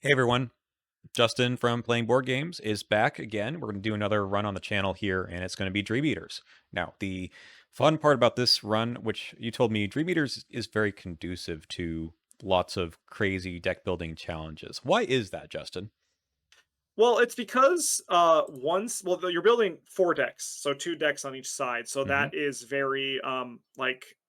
Hey everyone, Justin from Playing Board Games is back again. We're going to do another run on the channel here, and it's going to be Dream Eaters. Now, the fun part about this run, which you told me, Dream Eaters is very conducive to lots of crazy deck building challenges. Why is that, Justin? Well, it's because you're building 4 decks, so 2 decks on each side. So Hmm. that is very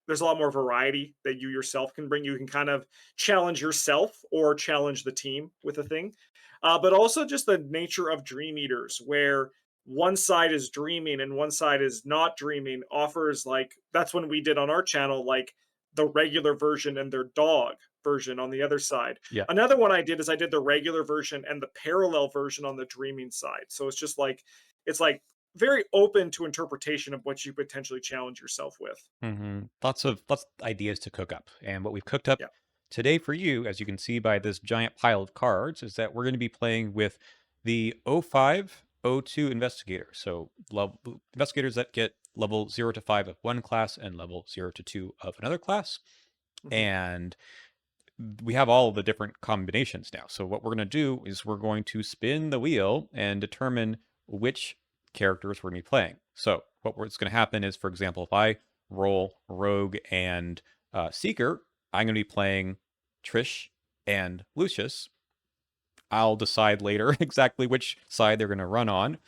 there's a lot more variety that you yourself can bring. You can kind of challenge yourself or challenge the team with a thing. But also just the nature of Dream Eaters, where one side is dreaming and one side is not dreaming, offers like that's when we did on our channel, like the regular version and their dog version on the other side. Yeah. Another one I did is I did the regular version and the parallel version on the dreaming side. So it's just like it's like very open to interpretation of what you potentially challenge yourself with. Lots of ideas to cook up. And what we've cooked up Yeah. today for you, as you can see by this giant pile of cards, is that we're going to be playing with the O5, O2 investigators. So investigators that get level 0 to 5 of one class and level 0 to 2 of another class. Mhm. And we have all the different combinations now. So what we're going to do is we're going to spin the wheel and determine which characters we're going to be playing. So what's going to happen is, for example, if I roll Rogue and Seeker, I'm going to be playing Trish and Lucius. I'll decide later exactly which side they're going to run on.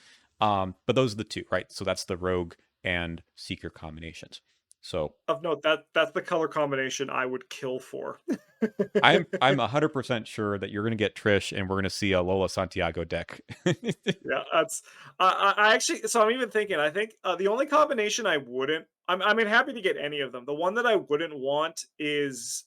But those are the two, right? So that's the Rogue and Seeker combinations. So Of note, that's the color combination I would kill for. I'm 100% sure that you're going to get Trish and we're going to see a Lola Santiago deck. Yeah, that's I actually so I'm even thinking, I think, the only combination I wouldn't I mean, happy to get any of them. The one that I wouldn't want is,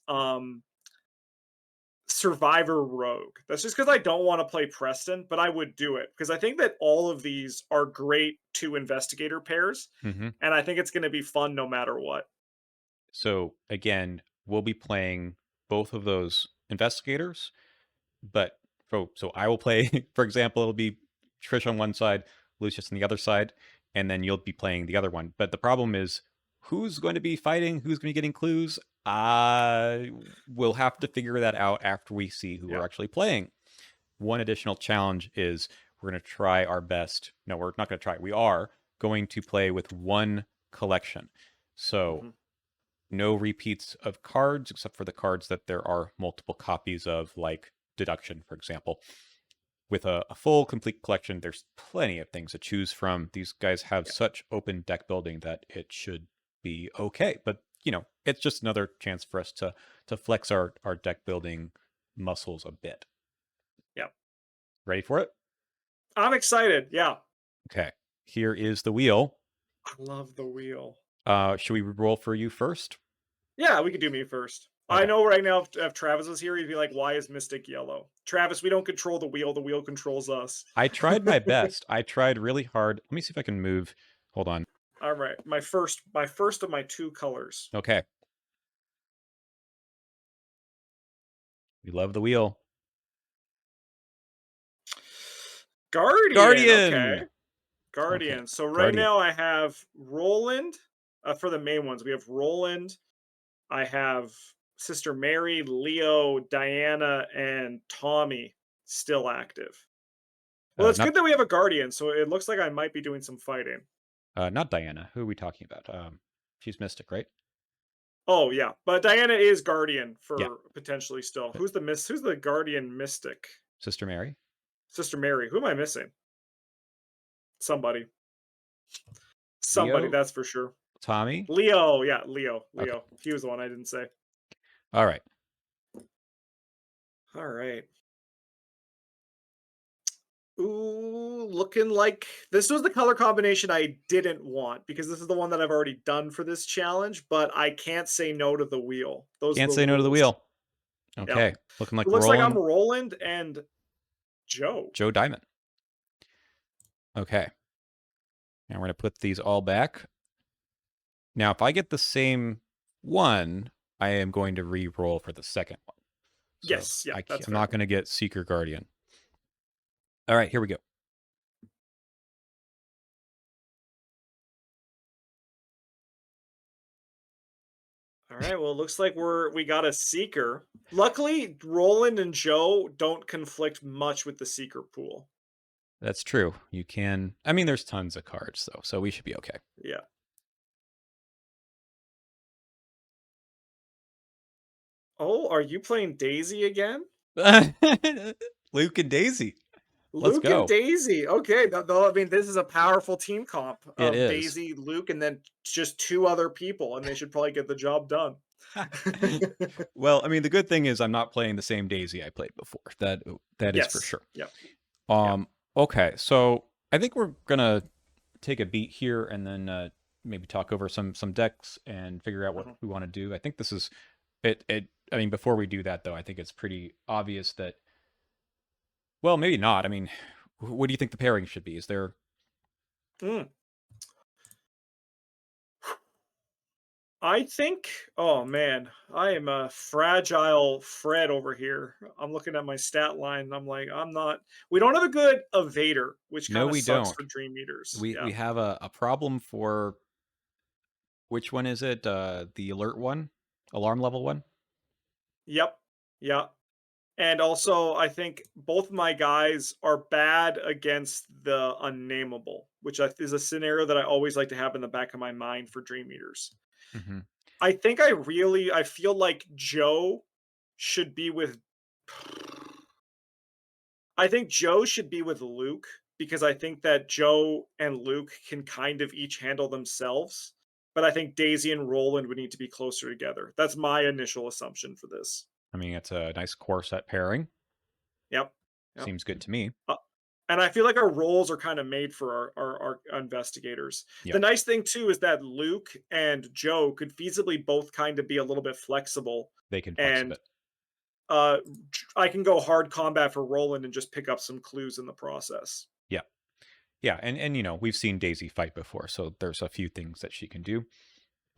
Survivor Rogue. That's just because I don't wanna play Preston, but I would do it, because I think that all of these are great 2 investigator pairs, Hmm. and I think it's gonna be fun no matter what. So again, we'll be playing both of those investigators, but so I will play, for example, it'll be Trish on one side, Lucius on the other side, and then you'll be playing the other one. But the problem is, who's going to be fighting? Who's going to be getting clues? We'll have to figure that out after we see who we're Yeah. actually playing. One additional challenge is we're going to try our best. No, we're not going to try. We are going to play with one collection. So Mhm. no repeats of cards except for the cards that there are multiple copies of, like deduction, for example. With a full, complete collection, there's plenty of things to choose from. These guys have Yeah. such open deck building that it should be okay. But it's just another chance for us to flex our deck building muscles a bit. Yeah. Ready for it? I'm excited, yeah. Okay. Here is the wheel. I love the wheel. Should we roll for you first? Yeah, we could do me first. I Okay. know right now if Travis was here, he'd be like, "Why is Mystic yellow?" Travis, we don't control the wheel controls us. I tried my best. I tried really hard. Let me see if I can move. Hold on. All right, my first of my 2 colors. Okay. We love the wheel. Guardian, okay. Guardian. Okay. Guardian. So right Guardian. now I have Roland, for the main ones, we have Roland, I have Sister Mary, Leo, Diana, and Tommy still active. Well, it's Not good that we have a Guardian, so it looks like I might be doing some fighting. not Diana. Who are we talking about? She's Mystic, right? Oh, yeah, but Diana is Guardian Yeah. for potentially still. But Who's the Guardian Mystic? Sister Mary. Sister Mary. Who am I missing? Somebody. Somebody, Leo. that's for sure. Tommy. Leo, yeah, Leo, Okay. Leo. He was the one I didn't say. All right. All right. Ooh, looking like this was the color combination I didn't want because this is the one that I've already done for this challenge, but I can't say no to the wheel. Those are Can't the say no to the rules. wheel. Yep. Okay. Looking like It we're looks like I'm rolling Roland and Joe. Joe Diamond. Okay. And we're going to put these all back. Now, if I get the same one, I am going to re-roll for the second one. So Yes, yeah, that's I'm fair. not going to get Seeker Guardian. All right, here we go. All right. Well, it looks like we got a seeker. Luckily, Roland and Joe don't conflict much with the seeker pool. That's true. You can. I mean, there's tons of cards though, so we should be okay. Yeah. Oh, are you playing Daisy again? Luke and Daisy. Let's Luke and go. Daisy. Okay, though I mean this is a powerful team comp It of is. Daisy, Luke, and then just two other people, and they should probably get the job done. Well, I mean, the good thing is I'm not playing the same Daisy I played before. That is for Yes. sure. Yep. Yep. Okay, so I think we're gonna take a beat here and then maybe talk over some decks and figure out what Mhm. we want to do. I think this is it. I mean, before we do that though, I think it's pretty obvious that. Well, maybe not. I mean, what do you think the pairing should be? Is there? Mm. I think, oh man, I am a fragile Fred over here. I'm looking at my stat line and I'm like, we don't have a good evader, which No, kind of we sucks don't. for Dream Eaters. We Yeah. have a problem for which one is it? The alert one, alarm level one. Yep. Yeah. And also, I think both my guys are bad against the unnameable, which is a scenario that I always like to have in the back of my mind for Dream Eaters. Mm-hmm. I feel like Joe should be with I think Joe should be with Luke because I think that Joe and Luke can kind of each handle themselves. But I think Daisy and Roland would need to be closer together. That's my initial assumption for this. I mean, it's a nice core set pairing. Yep. Yep. Seems good to me. Uh, and I feel like our roles are kind of made for our investigators. Yeah, The nice thing too is that Luke and Joe could feasibly both kind of be a little bit flexible, they can flex a and bit. uh, I can go hard combat for Roland and just pick up some clues in the process. Yeah, yeah, and we've seen Daisy fight before, so there's a few things that she can do.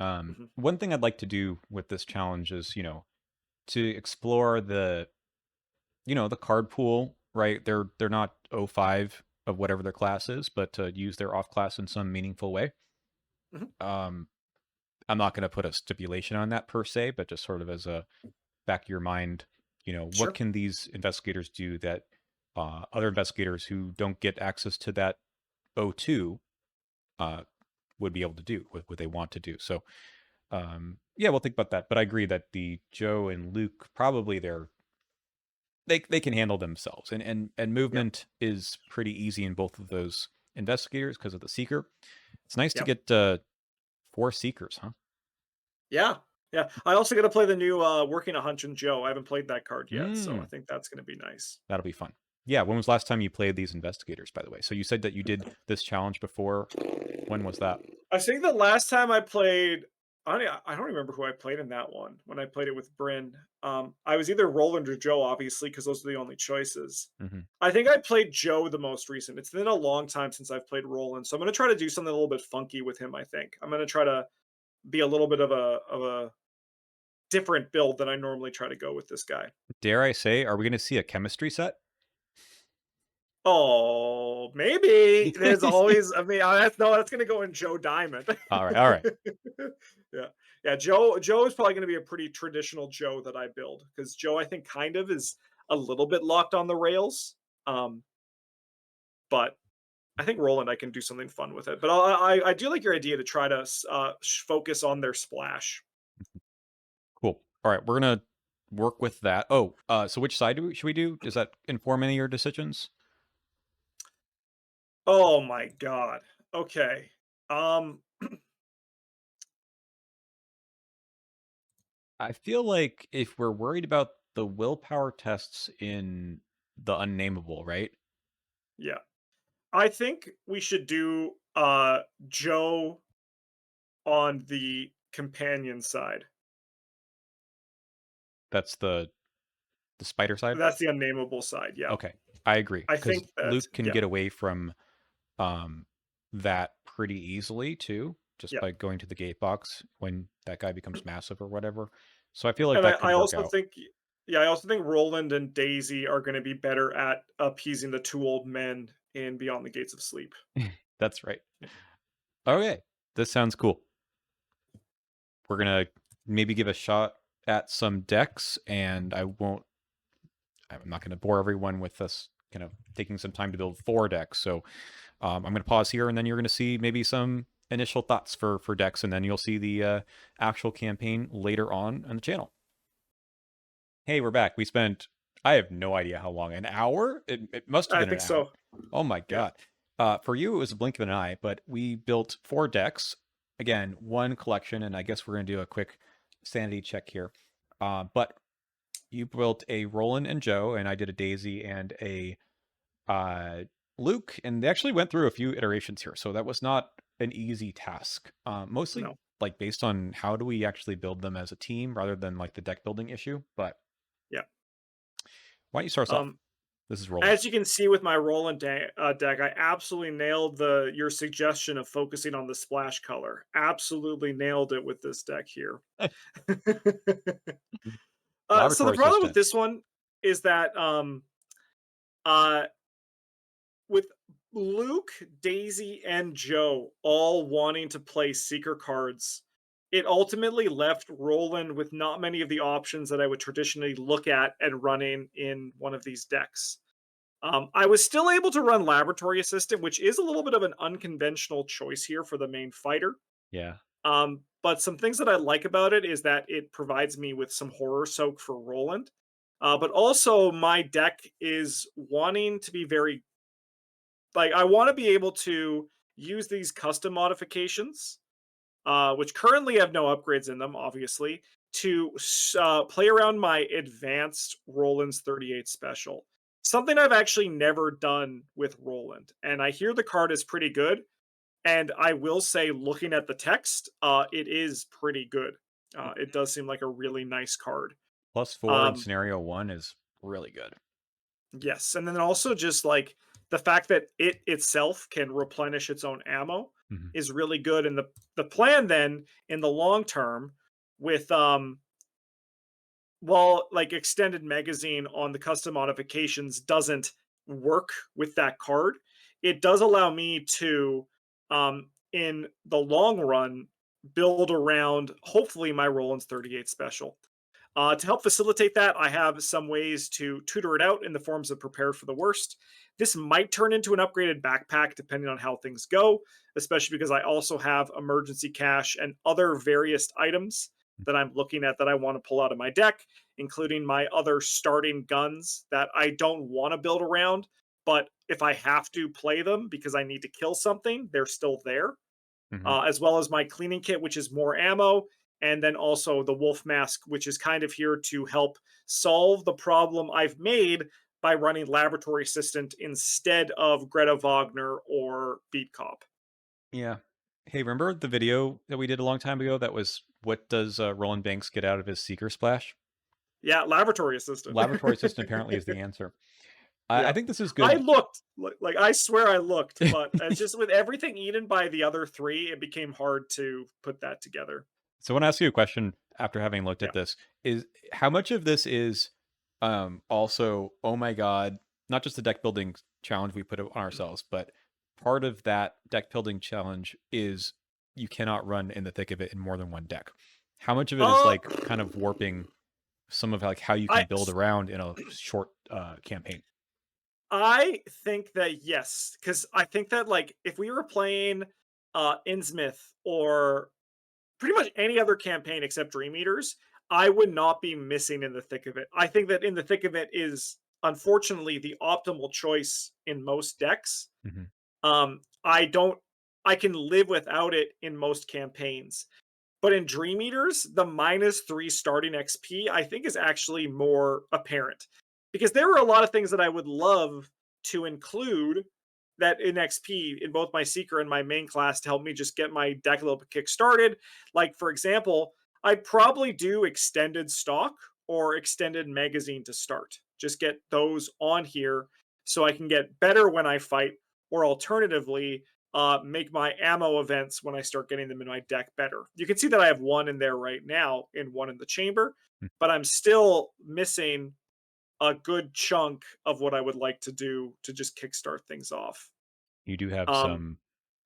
Mhm. One thing I'd like to do with this challenge is to explore the card pool. Right, they're not 05 of whatever their class is, but to use their off class in some meaningful way. Mhm. Um, I'm not going to put a stipulation on that per se, but just sort of as a back of your mind, what Sure. can these investigators do that other investigators who don't get access to that O2 uh, would be able to do, what they want to do. So, yeah, we'll think about that. But I agree that the Joe and Luke probably they can handle themselves, and Yep. movement is pretty easy in both of those investigators because of the seeker. It's nice to Yep. get 4 seekers, huh? Yeah. Yeah. I also got to play the new Working a Hunch and Joe. I haven't played that card yet, so I Mm, think that's going to be nice. that'll be fun. Yeah, when was last time you played these investigators, by the way? So you said that you did this challenge before. When was that? I think the last time I played, I don't remember who I played in that one when I played it with Bryn. I was either Roland or Joe, obviously, because those are the only choices. Hmm. I think I played Joe the most recent. It's been a long time since I've played Roland, so I'm going to try to do something a little bit funky with him. I think I'm going to try to be a little bit of a different build than I normally try to go with this guy. Dare I say, are we going to see a chemistry set? Oh, maybe. There's always I mean, that's no, that's gonna go in Joe Diamond. All right, all right. Yeah. Yeah, Joe is probably gonna be a pretty traditional Joe that I build because Joe, I think, kind of is a little bit locked on the rails. Um, but I think Roland, I can do something fun with it. But I do like your idea to try to focus on their splash. Cool. All right, we're gonna work with that. Oh, so which side should we do? Does that inform any of your decisions? Oh my god. Okay. Um, I feel like if we're worried about the willpower tests in the unnameable, right? yeah. I think we should do Joe on the companion side. That's the spider side. That's the unnameable side. Yeah. Okay, I agree I because think that, Luke can yeah. get away from um that pretty easily too, just Yeah. by going to the gate box when that guy becomes massive or whatever. So I feel like And that I could work also out. think, yeah, I also think Roland and Daisy are going to be better at appeasing the two old men in Beyond the Gates of Sleep. That's right. Okay, this sounds cool. We're gonna maybe give a shot at some decks, and I'm not going to bore everyone with us kind of taking some time to build 4 decks. So I'm going to pause here, and then you're going to see maybe some initial thoughts for decks, and then you'll see the actual campaign later on the channel. Hey, we're back. We spent, I have no idea how long, an hour? It must have I been an think hour. so. Oh my Yeah. God. For you, it was a blink of an eye, but we built 4 decks. Again, one collection, and I guess we're going to do a quick sanity check here. But you built a Roland and Joe, and I did a Daisy and a uh, Luke, and they actually went through a few iterations here, so that was not an easy task. Mostly No. like based on how do we actually build them as a team rather than like the deck building issue. But Yeah. why don't you start us off? Um, This is Roland. as you can see with my Roland deck, I absolutely nailed the your suggestion of focusing on the splash color. Absolutely nailed it with this deck here. So the Laboratory problem with assistant. this one is that uh, with Luke, Daisy, and Joe all wanting to play Seeker cards, it ultimately left Roland with not many of the options that I would traditionally look at and running in one of these decks. I was still able to run Laboratory Assistant, which is a little bit of an unconventional choice here for the main fighter. Yeah. But some things that I like about it is that it provides me with some horror soak for Roland. But also, my deck is wanting to be very like I want to be able to use these custom modifications, which currently have no upgrades in them, obviously, to play around my advanced Roland's 38 special. Something I've actually never done with Roland, and I hear the card is pretty good. And I will say, looking at the text, it is pretty good. It does seem like a really nice card. +4 in Um, scenario 1 is really good. yes, and then also just like the fact that it itself can replenish its own ammo Mhm. is really good. And the plan then in the long term with while like extended magazine on the custom modifications doesn't work with that card, it does allow me to in the long run build around hopefully my Roland's 38 special. To help facilitate that, I have some ways to tutor it out in the forms of prepared for the worst. This might turn into an upgraded backpack depending on how things go, especially because I also have emergency cash and other various items that I'm looking at that I want to pull out of my deck, including my other starting guns that I don't want to build around. But if I have to play them because I need to kill something, they're still there. Mhm. As well as my cleaning kit, which is more ammo, and then also the wolf mask, which is kind of here to help solve the problem I've made by running laboratory assistant instead of Greta Wagner or Beat Cop. Yeah. Hey, remember the video that we did a long time ago that was what does Roland Banks get out of his Seeker Splash? Yeah, laboratory assistant. Laboratory assistant apparently is the answer. I Yeah. think this is I good. looked, like I swear I looked, but it's just with everything eaten by the other three, it became hard to put that together. So I want to ask you a question after having looked Yeah. at this is how much of this is also, oh my God, not just the deck building challenge we put on ourselves, but part of that deck building challenge is you cannot run in the thick of it in more than one deck. How much of it is Uh like kind of warping some of like how you can I build around in a short campaign? I think that yes, because I think that like if we were playing Innsmouth or pretty much any other campaign except Dream Eaters, I would not be missing in the thick of it. I think that in the thick of it is unfortunately the optimal choice in most decks. Hmm. I don't I can live without it in most campaigns. But in Dream Eaters, the -3 starting XP, I think, is actually more apparent. Because there are a lot of things that I would love to include that in XP in both my Seeker and my main class to help me just get my deck a little bit kick started. Like, for example, I'd probably do extended stock or extended magazine to start. Just get those on here so I can get better when I fight, or alternatively, make my ammo events when I start getting them in my deck better. You can see that I have one in there right now and one in the chamber, but I'm still missing a good chunk of what I would like to do to just kickstart things off. You do have Um, some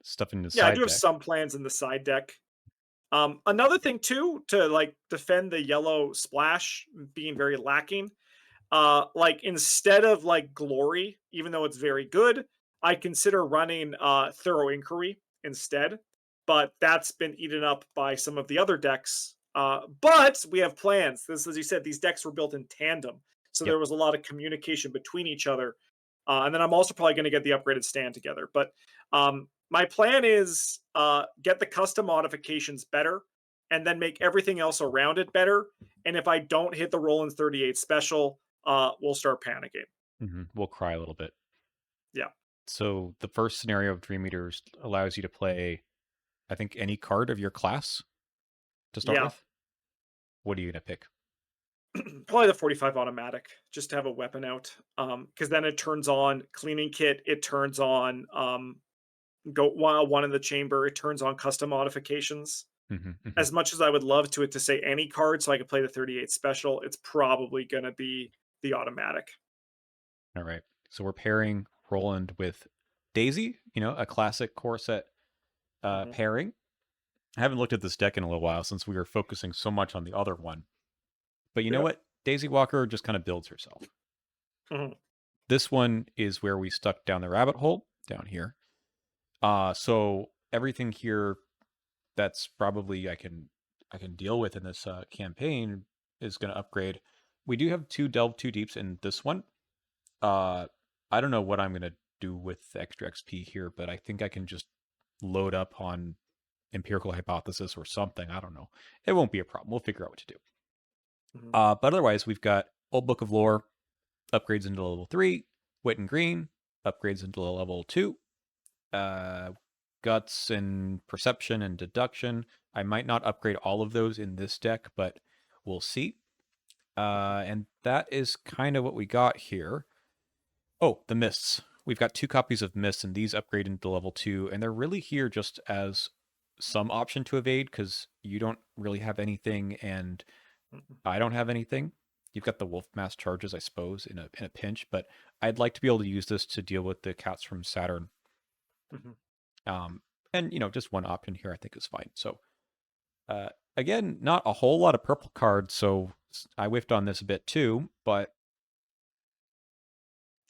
stuff in the yeah, I do side have deck. some plans in the side deck. Another thing too, to like defend the yellow splash being very lacking, like instead of like glory, even though it's very good, I consider running thorough inquiry instead. But that's been eaten up by some of the other decks. But we have plans. This, as you said, these decks were built in tandem, so Yep. there was a lot of communication between each other. And then I'm also probably going to get the upgraded stand together. But my plan is get the custom modifications better, and then make everything else around it better. And if I don't hit the Roland 38 special, we'll start panicking. We'll cry a little bit. Yeah. So the first scenario of Dream Eaters allows you to play, I think, any card of your class to start Yeah. with. What are you gonna pick? Probably the 45 automatic, just to have a weapon out. Because then it turns on cleaning kit, it turns on go one in the chamber, it turns on custom modifications. hmm hmm As much as I would love to say any card so I could play the 38 special, it's probably gonna be the automatic. All right. So we're pairing Roland with Daisy. A classic core set Mhm. pairing. I haven't looked at this deck in a little while since we were focusing so much on the other one. But you know Yeah. what? Daisy Walker just kind of builds herself. Mhm. This one is where we stuck down the rabbit hole down here. So everything here that's probably I can deal with in this campaign is going to upgrade. We do have two delve two deeps in this one. Uh, I don't know what I'm going to do with the extra XP here, but I think I can just load up on empirical hypothesis or something. I don't know. It won't be a problem. We'll figure out what to do. Mhm. But otherwise, we've got Old Book of Lore upgrades into level 3, Wit and Green upgrades into level 2, uh, Guts and Perception and Deduction. I might not upgrade all of those in this deck, but we'll see. And that is kind of what we got here. Oh, the Mists. We've got 2 copies of Mists, and these upgrade into level 2, and they're really here just as some option to evade because you don't really have anything, and Mhm. I don't have anything. You've got the Wolf Mass charges, I suppose, in a pinch, but I'd like to be able to use this to deal with the cats from Saturn. Mhm. Um, and just one option here I think is fine. So uh, again, not a whole lot of purple cards, so I whiffed on this a bit too. But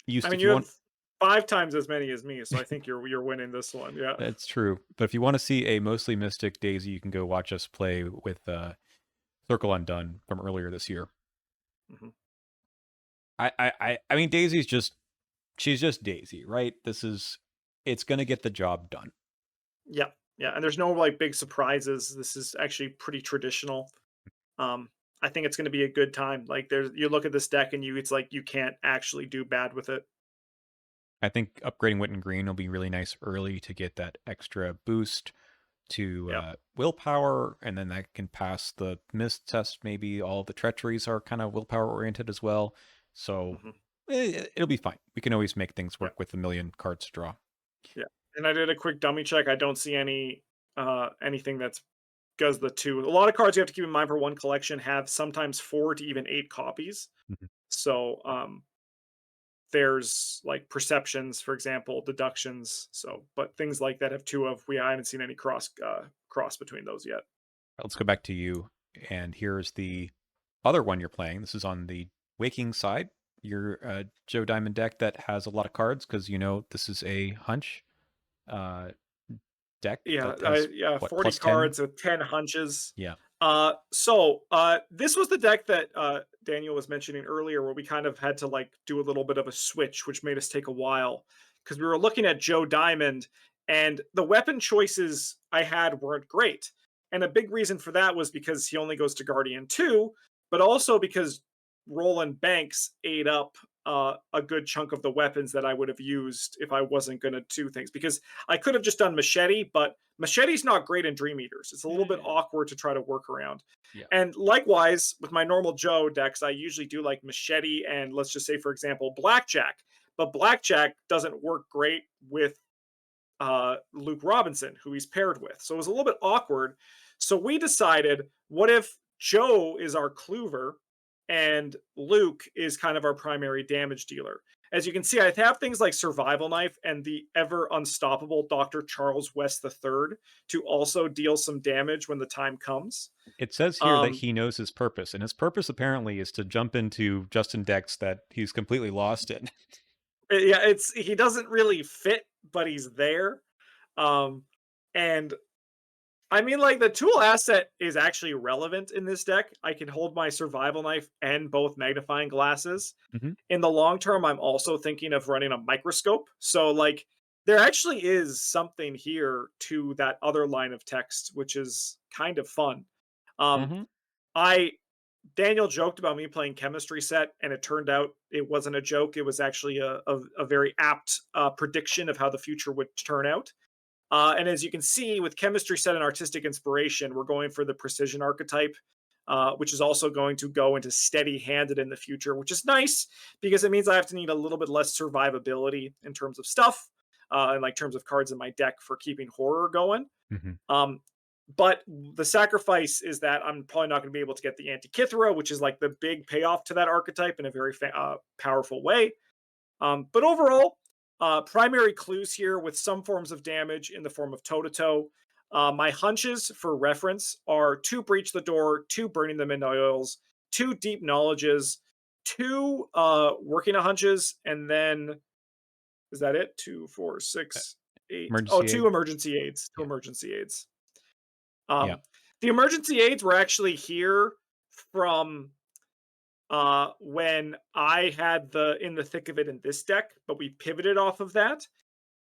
I used mean, if you you want, have 5 times as many as me, so I think you're winning this one. Yeah. it's true. But if you want to see a mostly mystic Daisy, you can go watch us play with Circle Undone from earlier this year. Mhm. I mean, Daisy's just she's just Daisy, right? It's gonna get the job done. Yeah. Yeah, and there's no like big surprises. This is actually pretty traditional. Um, I think it's going to be a good time. Like there's you look at this deck and it's like you can't actually do bad with it. I think upgrading Wit and Green will be really nice early to get that extra boost to Yeah. willpower, and then that can pass the mist test. Maybe all the treacheries are kind of willpower oriented as well. So Mhm. it'll be fine. We can always make things Yeah. work with a million cards to draw. Yeah. And I did a quick dummy check. I don't see anything that's does the two. A lot of cards you have to keep in mind for one collection have sometimes 4 to even 8 copies. Mhm. So there's like perceptions, for example, deductions. So, but things like that have 2 of. I haven't seen any cross between those yet. Let's go back to you. And here's the other one you're playing. This is on the Waking side. Your Joe Diamond deck that has a lot of cards because this is a hunch uh, deck Yeah, that has yeah, what 40 plus 10. cards with 10 hunches. Yeah. This was the deck that Daniel was mentioning earlier, where we kind of had to like do a little bit of a switch, which made us take a while because we were looking at Joe Diamond, and the weapon choices I had weren't great. And a big reason for that was because he only goes to Guardian 2, but also because Roland Banks ate up a good chunk of the weapons that I would have used if I wasn't going to do things. Because I could have just done Machete, but Machete's not great in Dream Eaters. It's a little bit awkward to try to work around. Yeah. And likewise, with my normal Joe decks, I usually do like Machete and, let's just say, for example, Blackjack. But Blackjack doesn't work great with Luke Robinson, who he's paired with. So it was a little bit awkward. So we decided, what if Joe is our Clover and Luke is kind of our primary damage dealer? As you can see, I have things like Survival Knife and the ever unstoppable Dr. Charles West III to also deal some damage when the time comes. It says here that Um, he knows his purpose, and his purpose apparently is to jump into Justin decks that he's completely lost in. yeah, he doesn't really fit, but he's there. Um, and I mean, like, the tool asset is actually relevant in this deck. I can hold my Survival Knife and both magnifying glasses. Mhm. In the long term, I'm also thinking of running a microscope. So, like, there actually is something here to that other line of text, which is kind of fun. Um, Mhm. I Daniel joked about me playing chemistry set, and it turned out it wasn't a joke. It was actually a very apt prediction of how the future would turn out. And as you can see, with chemistry set and artistic inspiration, we're going for the precision archetype, which is also going to go into steady handed in the future, which is nice because it means I have to need a little bit less survivability in terms of stuff and like terms of cards in my deck for keeping horror going. Mhm. Um, but the sacrifice is that I'm probably not going to be able to get the Antikythera, which is like the big payoff to that archetype in a very powerful way. But overall, primary clues here with some forms of damage in the form of toe to toe. My hunches for reference are 2 Breach the Door, 2 Burning the Midnight Oils, 2 Deep Knowledges, 2 Working a Hunches, and then is that it? 2, 4, Uh, 6, 8. Oh, Emergency 2 aid. emergency aids. 2 Yeah. emergency aids. Yeah. The emergency aids were actually here from when I had the in the thick of it in this deck, but we pivoted off of that.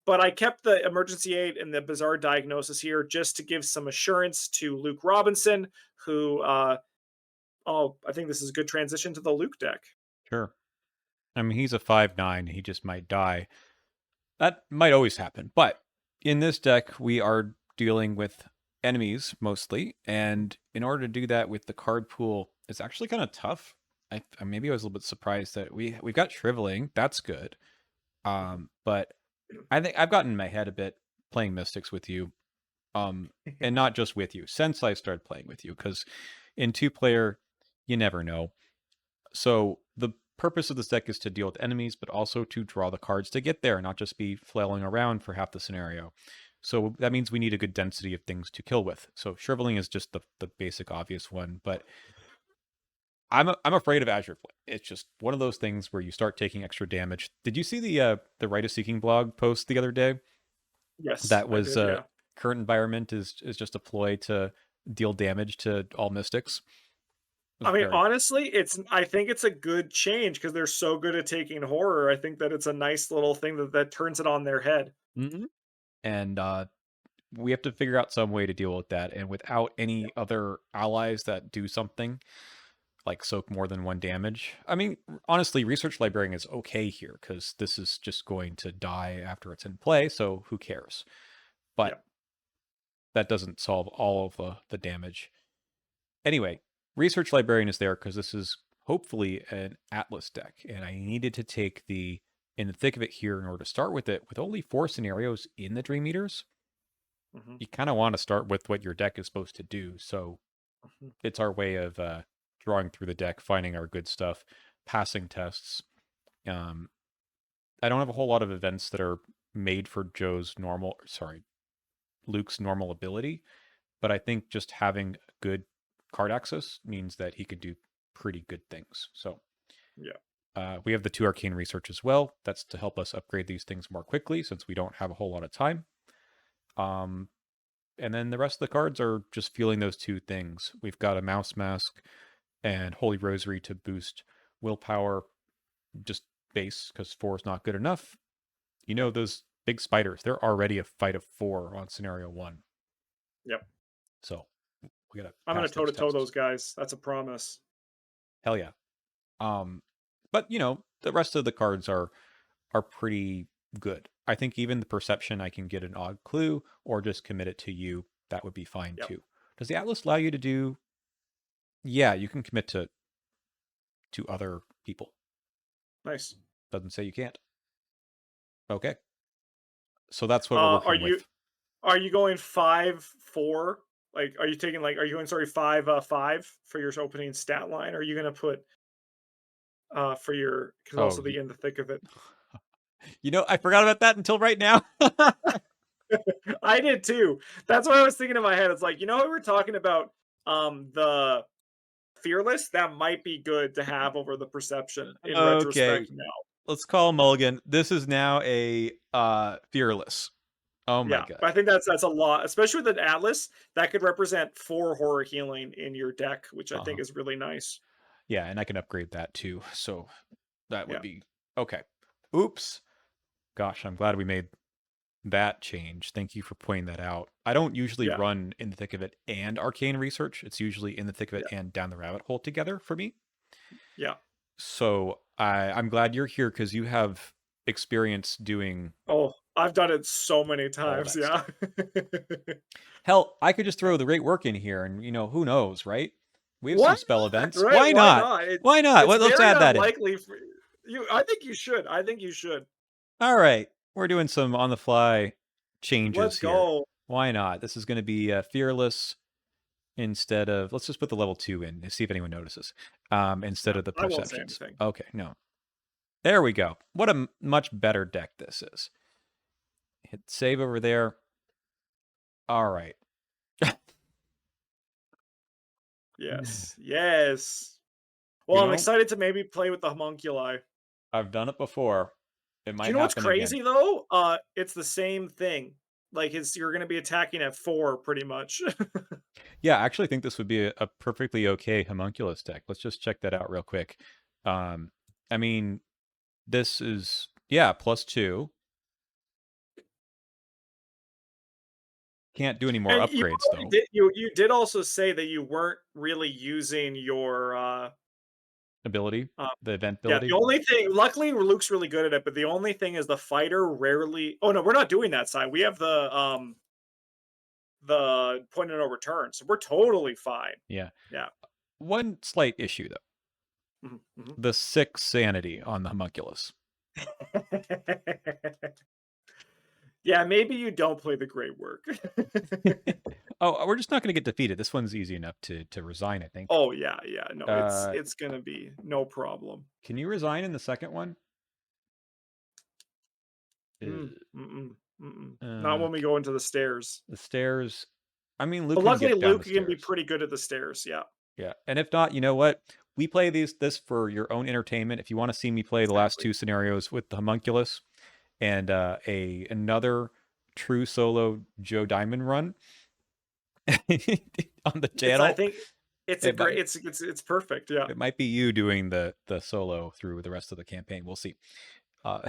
But I kept the emergency aid and the bizarre diagnosis here just to give some assurance to Luke Robinson, who I think this is a good transition to the Luke deck. Sure. I mean, he's a 5/9. He just might die. That might always happen. But in this deck, we are dealing with enemies mostly. And in order to do that with the card pool, it's actually kind of tough. Maybe I was a little bit surprised that we've got Shriveling. That's good. But I think I've gotten in my head a bit playing Mystics with you. And not just with you, since I started playing with you, because in 2-player, you never know. So the purpose of this deck is to deal with enemies, but also to draw the cards to get there, not just be flailing around for half the scenario. So that means we need a good density of things to kill with. So Shriveling is just the basic obvious one, but I'm afraid of Azure Flame. It's just one of those things where you start taking extra damage. Did you see the Rite of Seeking blog post the other day? Yes, That I was did. Yeah. current environment is just a ploy to deal damage to all mystics. It was I mean, very. honestly, I think it's a good change because they're so good at taking horror. I think that it's a nice little thing that turns it on their head. Mhm. And we have to figure out some way to deal with that. And without Yeah. any other allies that do something like soak more than 1 damage, I mean, honestly, Research Librarian is okay here because this is just going to die after it's in play. So who cares? Yeah. But that doesn't solve all of the damage. Anyway, Research Librarian is there because this is hopefully an Atlas deck, and I needed to take the in the thick of it here in order to start with it. With only 4 scenarios in the Dream Eaters, Hmm. you kind of want to start with what your deck is supposed to do. So Hmm. it's our way of drawing through the deck, finding our good stuff, passing tests. Um, I don't have a whole lot of events that are made for Luke's normal ability, but I think just having good card access means that he could do pretty good things. So Yeah. we have the 2 arcane research as well. That's to help us upgrade these things more quickly since we don't have a whole lot of time. Um, and then the rest of the cards are just feeling those 2 things. We've got a Mouse Mask and Holy Rosary to boost willpower, just base because 4 is not good enough. You know, those big spiders, they're already a fight of 4 on scenario 1. Yep. So we got to I'm gonna pass toe those to toe tests. those guys. That's a promise. Hell yeah. But the rest of the cards are pretty good. I think even the perception I can get an odd clue or just commit it to you, that would be fine Yep. too. Does the Atlas allow you to do? Yeah, you can commit to other people. Nice. Doesn't say you can't. Okay. So that's what we're Are working you with. are you going 5-4? Like, are you taking like are you going sorry 5-5 for your opening stat line? Or are you gonna put for your because Oh, also the in the thick of it? You know, I forgot about that until right now. I did too. That's what I was thinking in my head. It's like, you know, we were talking about the fearless. That might be good to have over the perception in Okay, retrospect now. let's call Mulligan. This is now a fearless. Oh my Yeah, god. but I think that's a lot, especially with an atlas that could represent 4 horror healing in your deck, which I think Uh-huh. is really nice. Yeah, and I can upgrade that too. So that would Yeah, be okay. Oops. Gosh, I'm glad we made that change. Thank you for pointing that out. I don't usually yeah, run In the Thick of It and Arcane Research. It's usually In the Thick of It yeah, and Down the Rabbit Hole together for me. yeah. So I'm glad you're here because you have experience doing Oh, I've done it so many all times. that Yeah. stuff. Hell, I could just throw the great work in here, and who knows, right? We have Why some spell not? events. Right? Why Why not? not? Why not? It's Let's very add that in. unlikely for you. I think you should. I think you should. All right, we're doing some on the fly changes Let's here. go. Why not? This is going to be fearless instead of. Let's just put the level 2 in and see if anyone notices. Instead Yeah, of the I won't say perceptions. anything. Okay, no. There we go. What a much better deck this is. Hit save over there. All right. Yes. Yes. You Well, I'm know, excited to maybe play with the homunculi. I've done it before. It Do you might know what's happen again. crazy though? It's the same thing. Like it's you're gonna be attacking at 4 pretty much. Yeah, I actually think this would be a perfectly okay homunculus deck. Let's just check that out real quick. Um, I mean, this is yeah, +2. Can't do any more And you upgrades already though. did you did also say that you weren't really using your Ability, uh the event yeah, the ability. only thing luckily Luke's really good at it, but the only thing is the fighter rarely oh no, we're not doing that side. We have the point of no return. So we're totally fine. Yeah. Yeah. One slight issue though. Mhm, mhm. The 6 sanity on the homunculus. Yeah, maybe you don't play the great work. Oh, we're just not going to get defeated. This one's easy enough to resign, I think. Oh, yeah, yeah, no, it's Uh, it's gonna be no problem. can you resign in the second one? Mm, Uh, mm-mm, mm-mm. Not when we okay. go into the stairs. The stairs. I mean, Luke But can luckily, get down the Luke can be stairs. pretty good at the stairs, yeah, Yeah. And if not, you know what? We play this for your own entertainment. If you want to see me play the last exactly. 2 scenarios with the homunculus and another true solo Joe Diamond run on the I channel, think it's a it great might it's perfect, yeah. it might be you doing the solo through the rest of the campaign. We'll see. Uh,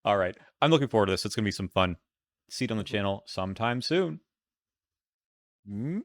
all right. I'm looking forward to this. It's going to be some fun. See it on the Mhm. channel sometime soon. Mm.